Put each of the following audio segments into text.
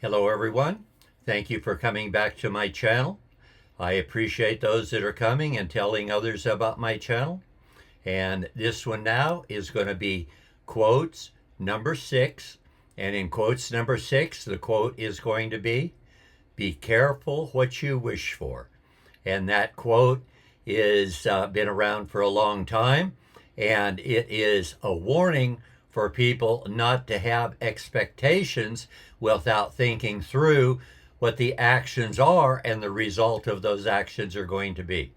Hello everyone. Thank you for coming back to my channel. I appreciate those that are coming and telling others about my channel. And this one now is going to be quotes number 6. And in quotes number 6, the quote is going to be careful what you wish for. And that quote is been around for a long time. And it is a warning for people not to have expectations without thinking through what the actions are and the result of those actions are going to be.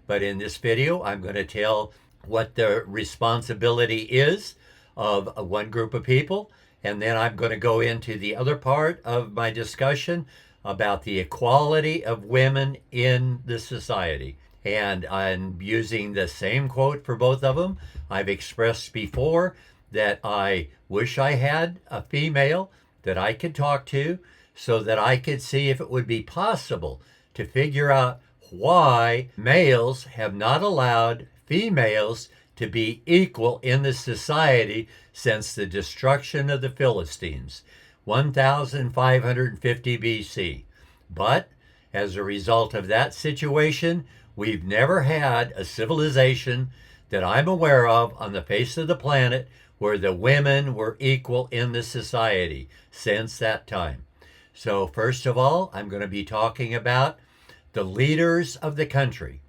But in this video, I'm going to tell what the responsibility is of one group of people, and then I'm going to go into the other part of my discussion about the equality of women in the society. And I'm using the same quote for both of them. I've expressed before that I wish I had a female that I could talk to so that I could see if it would be possible to figure out why males have not allowed females to be equal in the society since the destruction of the Philistines, 1550 BC. But as a result of that situation, we've never had a civilization that I'm aware of on the face of the planet where the women were equal in the society since that time. So first of all, I'm going to be talking about the leaders of the country.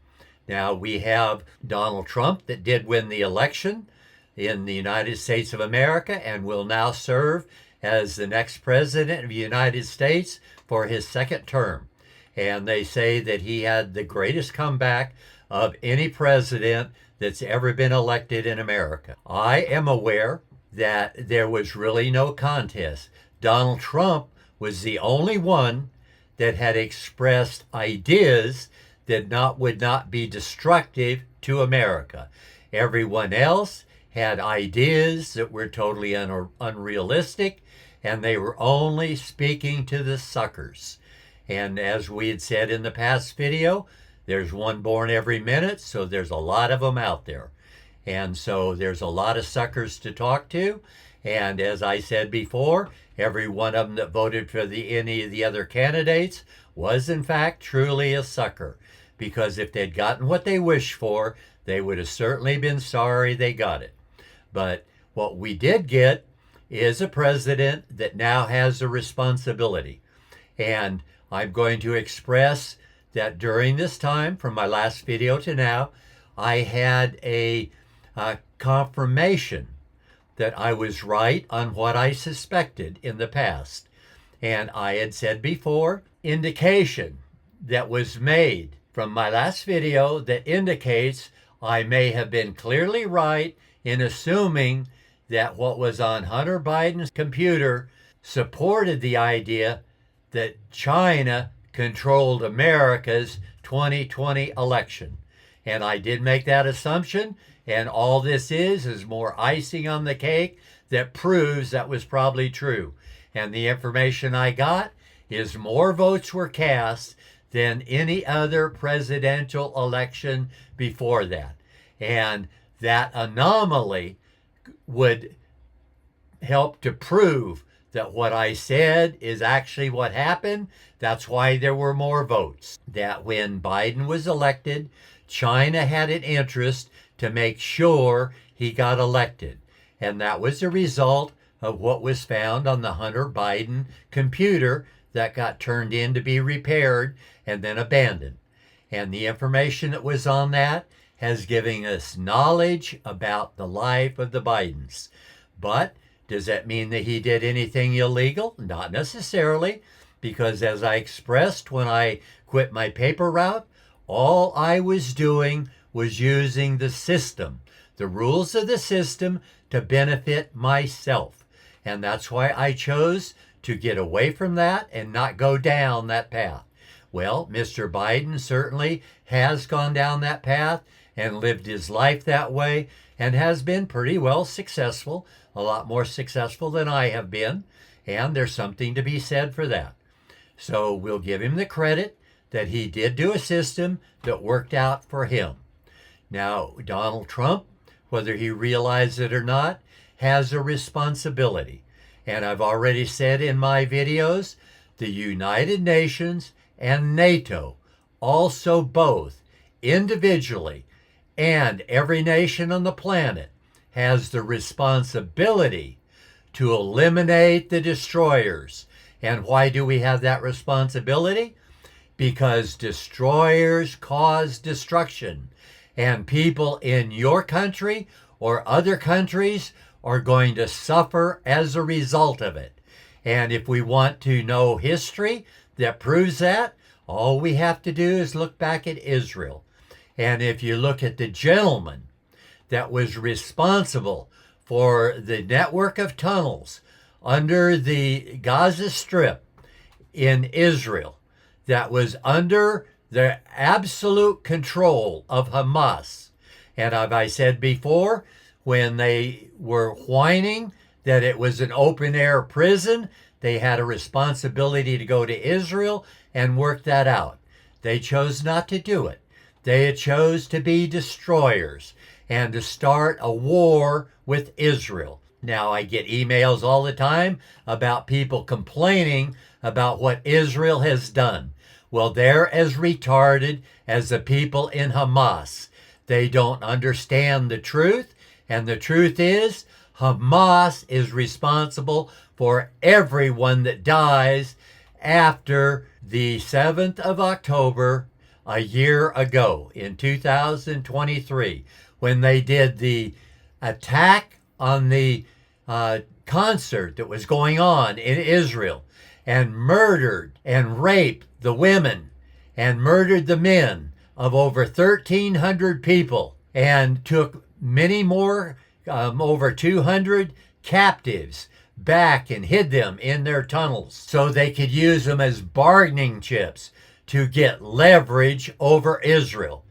Now, we have Donald Trump that did win the election in the United States of America and will now serve as the next president of the United States for his second term. And they say that he had the greatest comeback of any president that's ever been elected in America. I am aware that there was really no contest. Donald Trump was the only one that had expressed ideas that would not be destructive to America. Everyone else had ideas that were totally unrealistic, and they were only speaking to the suckers. And as we had said in the past video, there's one born every minute, so there's a lot of them out there. And so there's a lot of suckers to talk to. And as I said before, every one of them that voted for any of the other candidates was in fact truly a sucker. Because if they'd gotten what they wished for, they would have certainly been sorry they got it. But what we did get is a president that now has a responsibility. And I'm going to express that during this time, from my last video to now, I had a confirmation that I was right on what I suspected in the past. And I had said before, indication that was made from my last video that indicates I may have been clearly right in assuming that what was on Hunter Biden's computer supported the idea that China controlled America's 2020 election. And I did make that assumption, and all this is more icing on the cake that proves that was probably true. And the information I got is more votes were cast than any other presidential election before that. And that anomaly would help to prove that what I said is actually what happened. That's why there were more votes. That when Biden was elected, China had an interest to make sure he got elected. And that was the result of what was found on the Hunter Biden computer that got turned in to be repaired and then abandoned. And the information that was on that has given us knowledge about the life of the Bidens. But does that mean that he did anything illegal? Not necessarily, because as I expressed when I quit my paper route, all I was doing was using the system, the rules of the system, to benefit myself. And that's why I chose to get away from that and not go down that path. Well, Mr. Biden certainly has gone down that path and lived his life that way and has been pretty well successful, a lot more successful than I have been, and there's something to be said for that. So we'll give him the credit that he did do a system that worked out for him. Now, Donald Trump, whether he realized it or not, has a responsibility. And I've already said in my videos the United Nations and NATO also both individually and every nation on the planet has the responsibility to eliminate the destroyers. And why do we have that responsibility? Because destroyers cause destruction, and people in your country or other countries are going to suffer as a result of it. And if we want to know history that proves that, all we have to do is look back at Israel. And if you look at the gentleman that was responsible for the network of tunnels under the Gaza Strip in Israel, that was under the absolute control of Hamas. And as I said before, when they were whining that it was an open-air prison, they had a responsibility to go to Israel and work that out. They chose not to do it. They chose to be destroyers and to start a war with Israel. Now, I get emails all the time about people complaining about what Israel has done. Well, they're as retarded as the people in Hamas. They don't understand the truth, and the truth is Hamas is responsible for everyone that dies after the 7th of October a year ago in 2023, when they did the attack on the concert that was going on in Israel and murdered and raped the women and murdered the men of over 1,300 people and took many more, over 200 captives back and hid them in their tunnels so they could use them as bargaining chips to get leverage over Israel.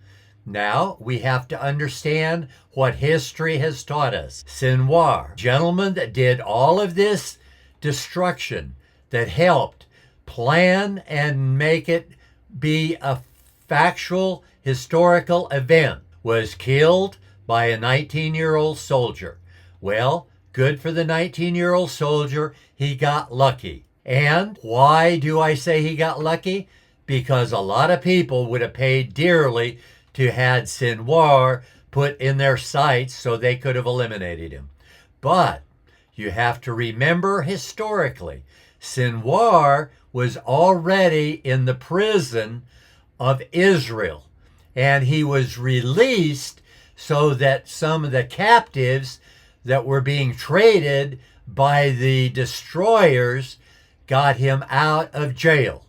Now we have to understand what history has taught us. Sinwar, gentleman that did all of this destruction, that helped plan and make it be a factual historical event, was killed by a 19-year-old soldier. Well, good for the 19-year-old soldier. He got lucky. And why do I say he got lucky? Because a lot of people would have paid dearly to had Sinwar put in their sights so they could have eliminated him. But you have to remember historically, Sinwar was already in the prison of Israel, and he was released so that some of the captives that were being traded by the destroyers got him out of jail.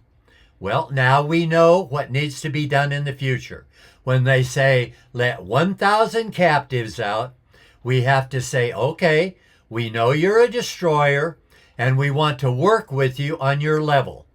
Well, now we know what needs to be done in the future. When they say, let 1,000 captives out, we have to say, okay, we know you're a destroyer, and we want to work with you on your level.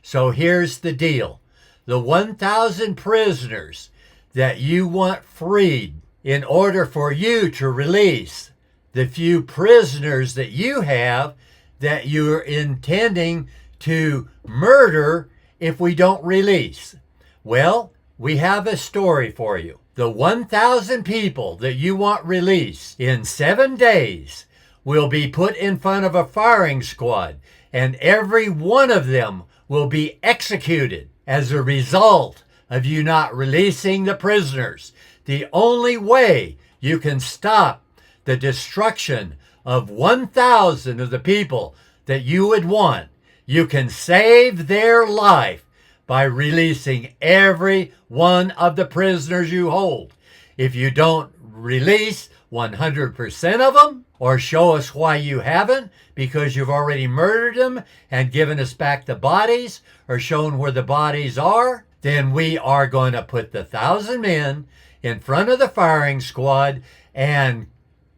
So here's the deal. The 1,000 prisoners that you want freed, in order for you to release the few prisoners that you have that you're intending to murder if we don't release. Well, we have a story for you. The 1,000 people that you want released in 7 days will be put in front of a firing squad, and every one of them will be executed as a result of you not releasing the prisoners. The only way you can stop the destruction of 1,000 of the people that you would want, you can save their life by releasing every one of the prisoners you hold. If you don't release 100% of them, or show us why you haven't, because you've already murdered them and given us back the bodies, or shown where the bodies are, then we are going to put the 1,000 men in front of the firing squad and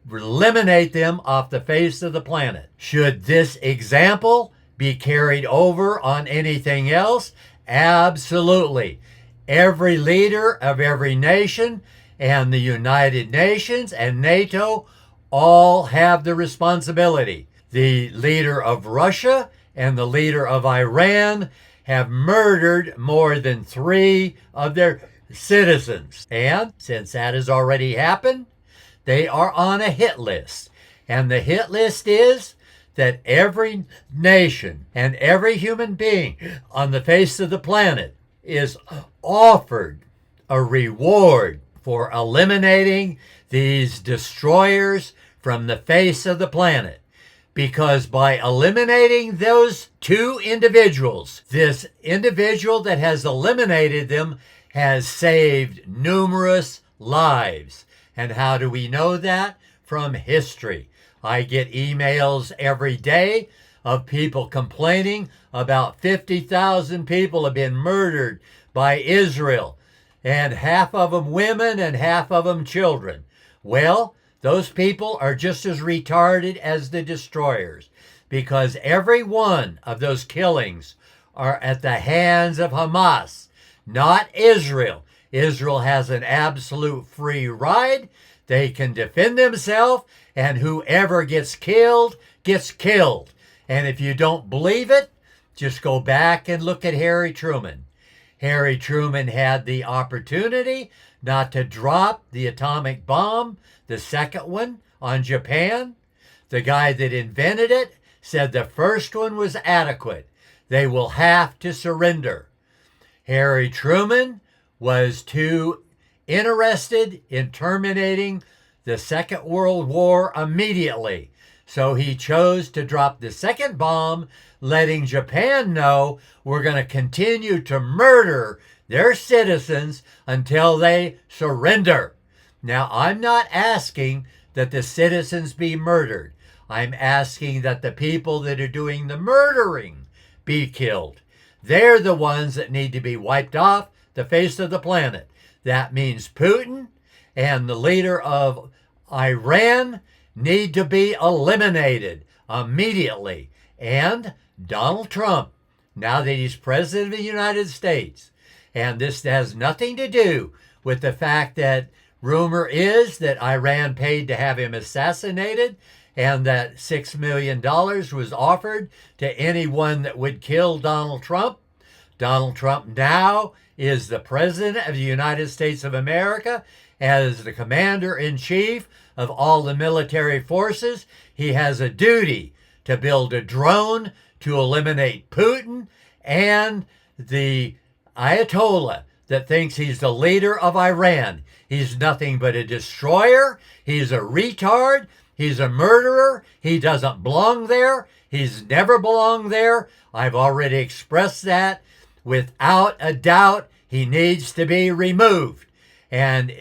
eliminate them off the face of the planet. Should this example be carried over on anything else? Absolutely. Every leader of every nation and the United Nations and NATO all have the responsibility. The leader of Russia and the leader of Iran have murdered more than 3 of their citizens. And since that has already happened, they are on a hit list. And the hit list is that every nation and every human being on the face of the planet is offered a reward for eliminating these destroyers from the face of the planet. Because by eliminating those two individuals, this individual that has eliminated them has saved numerous lives. And how do we know that? From history. I get emails every day of people complaining about 50,000 people have been murdered by Israel, and half of them women and half of them children. Well, those people are just as retarded as the destroyers, because every one of those killings are at the hands of Hamas, not Israel. Israel has an absolute free ride. They can defend themselves, and whoever gets killed, gets killed. And if you don't believe it, just go back and look at Harry Truman. Harry Truman had the opportunity not to drop the atomic bomb, the second one, on Japan. The guy that invented it said the first one was adequate. They will have to surrender. Harry Truman was too interested in terminating the Second World War immediately. So he chose to drop the second bomb, letting Japan know we're going to continue to murder their citizens until they surrender. Now, I'm not asking that the citizens be murdered. I'm asking that the people that are doing the murdering be killed. They're the ones that need to be wiped off the face of the planet. That means Putin and the leader of Iran need to be eliminated immediately. And Donald Trump, now that he's president of the United States, and this has nothing to do with the fact that rumor is that Iran paid to have him assassinated, and that $6 million was offered to anyone that would kill Donald Trump. Donald Trump now is the President of the United States of America. As the commander-in-chief of all the military forces, he has a duty to build a drone to eliminate Putin and the Ayatollah that thinks he's the leader of Iran. He's nothing but a destroyer. He's a retard. He's a murderer. He doesn't belong there. He's never belonged there. I've already expressed that. Without a doubt, he needs to be removed. And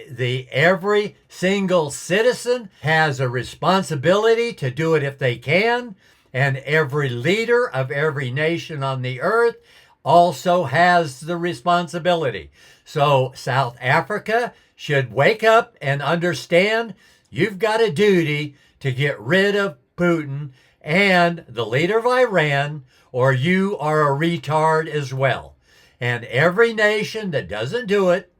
every single citizen has a responsibility to do it if they can. And every leader of every nation on the earth also has the responsibility. So South Africa should wake up and understand you've got a duty to get rid of Putin and the leader of Iran, or you are a retard as well. And every nation that doesn't do it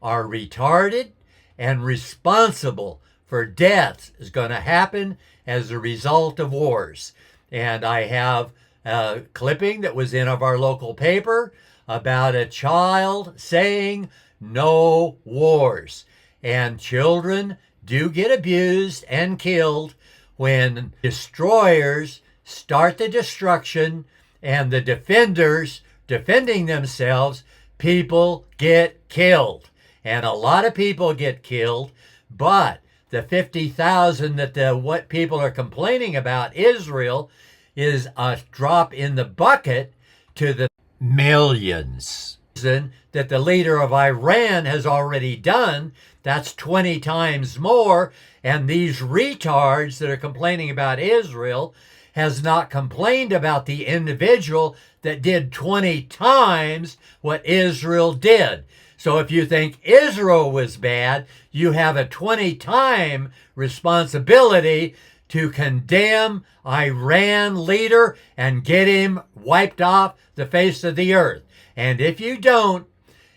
are retarded, and responsible for deaths is going to happen as a result of wars. And I have a clipping that was in of our local paper about a child saying no wars. And children do get abused and killed when destroyers start the destruction, and the defenders defending themselves, people get killed. And a lot of people get killed, but the 50,000 that what people are complaining about Israel is a drop in the bucket to the millions that the leader of Iran has already done. That's 20 times more. And these retards that are complaining about Israel has not complained about the individual that did 20 times what Israel did. So if you think Israel was bad, you have a 20-time responsibility to condemn Iran leader and get him wiped off the face of the earth. And if you don't,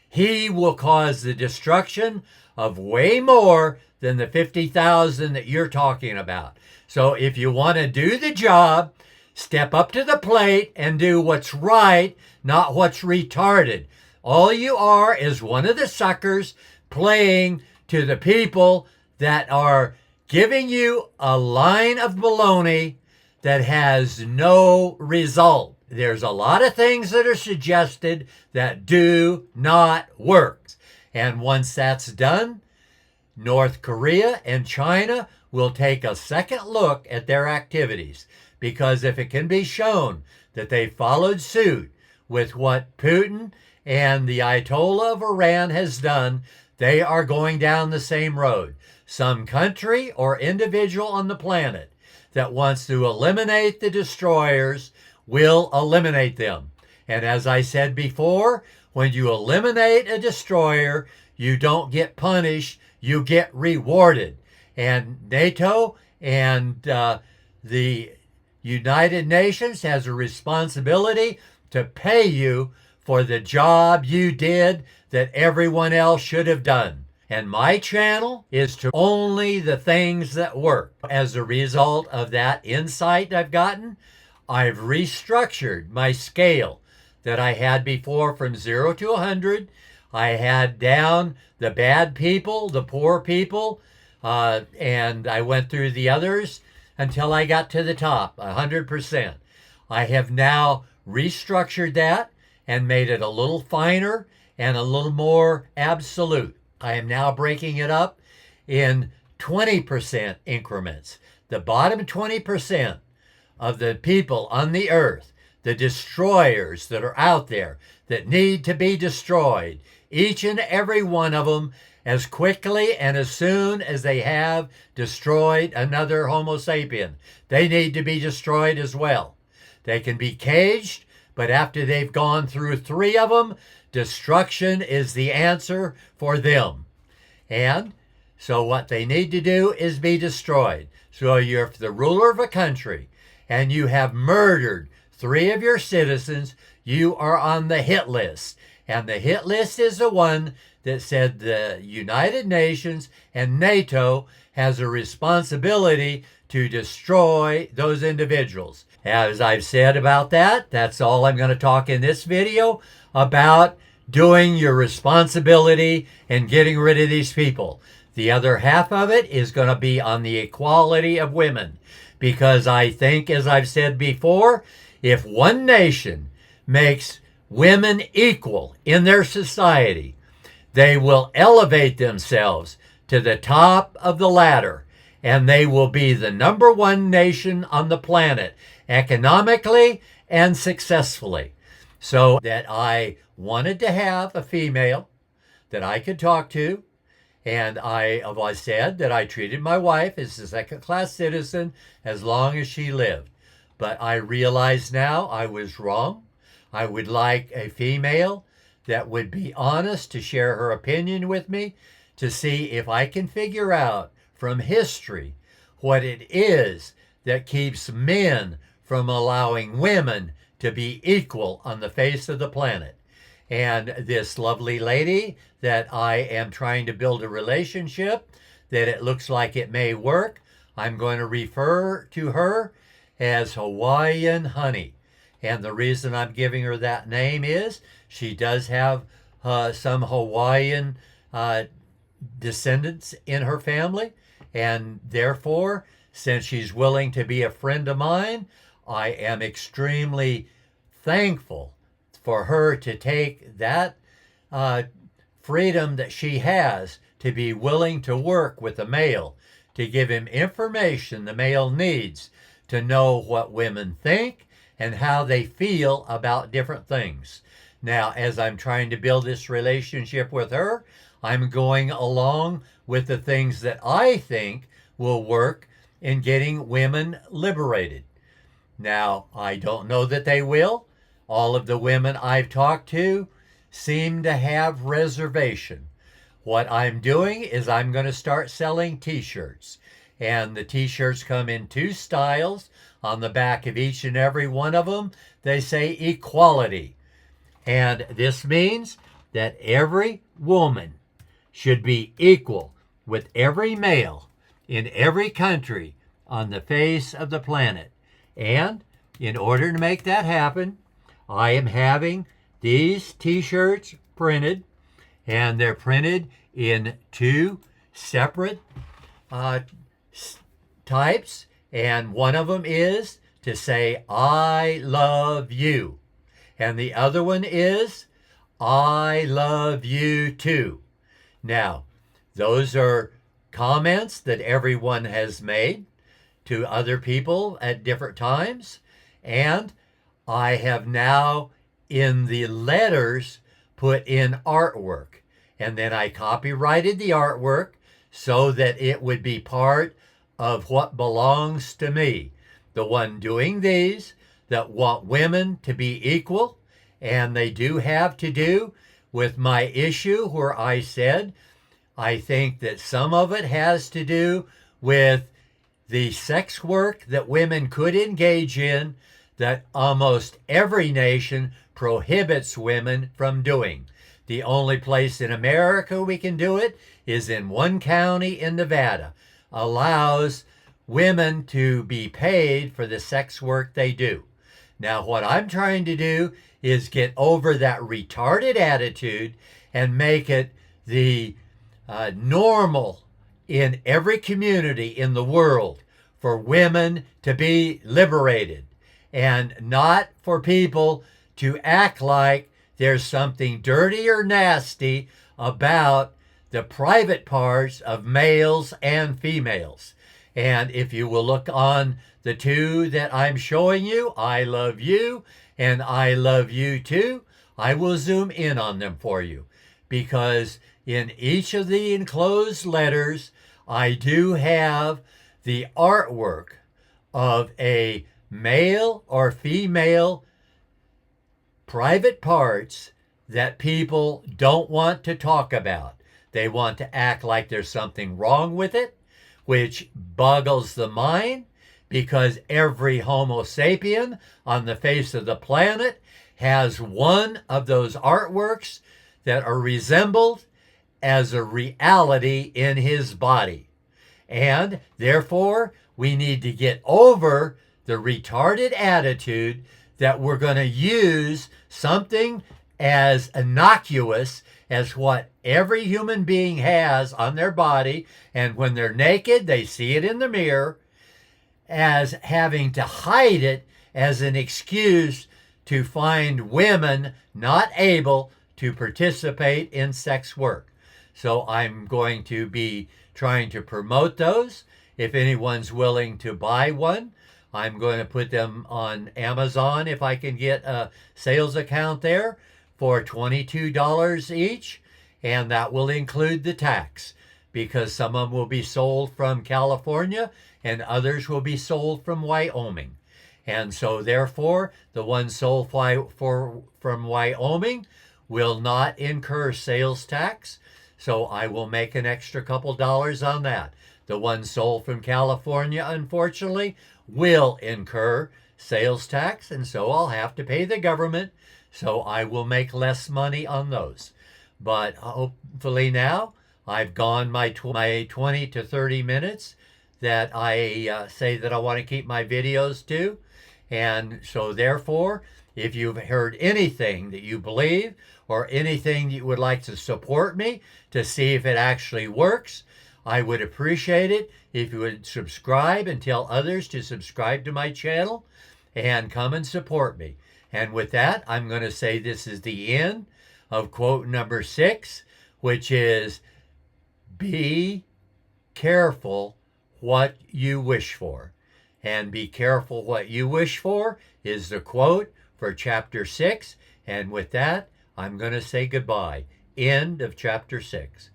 he will cause the destruction of way more than the 50,000 that you're talking about. So if you want to do the job, step up to the plate and do what's right, not what's retarded. All you are is one of the suckers playing to the people that are giving you a line of baloney that has no result. There's a lot of things that are suggested that do not work. And once that's done, North Korea and China will take a second look at their activities, because if it can be shown that they followed suit with what Putin and the Ayatollah of Iran has done, they are going down the same road. Some country or individual on the planet that wants to eliminate the destroyers will eliminate them. And as I said before, when you eliminate a destroyer, you don't get punished, you get rewarded. And NATO and the United Nations has a responsibility to pay you for the job you did that everyone else should have done. And my channel is to only the things that work. As a result of that insight I've gotten, I've restructured my scale that I had before from 0 to 100. I had down the bad people, the poor people, and I went through the others until I got to the top, 100%. I have now restructured that and made it a little finer and a little more absolute. I am now breaking it up in 20% increments. The bottom 20% of the people on the earth, the destroyers that are out there that need to be destroyed, each and every one of them, as quickly and as soon as they have destroyed another Homo sapien, they need to be destroyed as well. They can be caged, but after they've gone through 3 of them, destruction is the answer for them. And so what they need to do is be destroyed. So you're the ruler of a country and you have murdered 3 of your citizens, you are on the hit list. And the hit list is the one that said the United Nations and NATO has a responsibility to destroy those individuals. As I've said about that, that's all I'm going to talk in this video about, doing your responsibility and getting rid of these people. The other half of it is going to be on the equality of women, because I think, as I've said before, if one nation makes women equal in their society, they will elevate themselves to the top of the ladder, and they will be the #1 nation on the planet, economically and successfully. So that I wanted to have a female that I could talk to, and I said that I treated my wife as a second-class citizen as long as she lived. But I realize now I was wrong. I would like a female that would be honest to share her opinion with me, to see if I can figure out from history what it is that keeps men from allowing women to be equal on the face of the planet. And this lovely lady that I am trying to build a relationship, that it looks like it may work, I'm going to refer to her as Hawaiian Honey. And the reason I'm giving her that name is she does have some Hawaiian descendants in her family. And therefore, since she's willing to be a friend of mine, I am extremely thankful for her to take that freedom that she has to be willing to work with a male, to give him information the male needs to know what women think and how they feel about different things. Now, as I'm trying to build this relationship with her, I'm going along with the things that I think will work in getting women liberated. Now, I don't know that they will. All of the women I've talked to seem to have reservation. What I'm doing is I'm going to start selling t-shirts. And the t-shirts come in 2 styles. On the back of each and every one of them, they say equality. And this means that every woman should be equal with every male in every country on the face of the planet. And in order to make that happen, I am having these t-shirts printed, and they're printed in 2 separate types. And one of them is to say, I love you. And the other one is, I love you too. Now, those are comments that everyone has made to other people at different times. And I have now, in the letters, put in artwork. And then I copyrighted the artwork so that it would be part of what belongs to me. The one doing these that want women to be equal, and they do have to do with my issue where I said, I think that some of it has to do with the sex work that women could engage in that almost every nation prohibits women from doing. The only place in America we can do it is in one county in Nevada, allows women to be paid for the sex work they do. Now, what I'm trying to do is get over that retarded attitude and make it the normal in every community in the world for women to be liberated, and not for people to act like there's something dirty or nasty about the private parts of males and females. And if you will look on the two that I'm showing you, I love you and I love you too, I will zoom in on them for you, because in each of the enclosed letters, I do have the artwork of a male or female private parts that people don't want to talk about. They want to act like there's something wrong with it, which boggles the mind, because every Homo sapien on the face of the planet has one of those artworks that are resembled as a reality in his body. And therefore, we need to get over the retarded attitude that we're going to use something as innocuous as what every human being has on their body, and when they're naked, they see it in the mirror, as having to hide it as an excuse to find women not able to participate in sex work. So I'm going to be trying to promote those. If anyone's willing to buy one, I'm going to put them on Amazon if I can get a sales account there for $22 each, and that will include the tax, because some of them will be sold from California and others will be sold from Wyoming. And so therefore, the ones sold from Wyoming will not incur sales tax, so I will make an extra couple dollars on that. The ones sold from California, unfortunately, will incur sales tax, and so I'll have to pay the government, so I will make less money on those. But hopefully now I've gone my 20 to 30 minutes that I say that I want to keep my videos to. And so therefore, if you've heard anything that you believe or anything you would like to support me to see if it actually works, I would appreciate it if you would subscribe and tell others to subscribe to my channel and come and support me. And with that, I'm going to say this is the end of quote number 6, which is, be careful what you wish for. And be careful what you wish for is the quote for chapter 6. And with that, I'm going to say goodbye. End of chapter 6.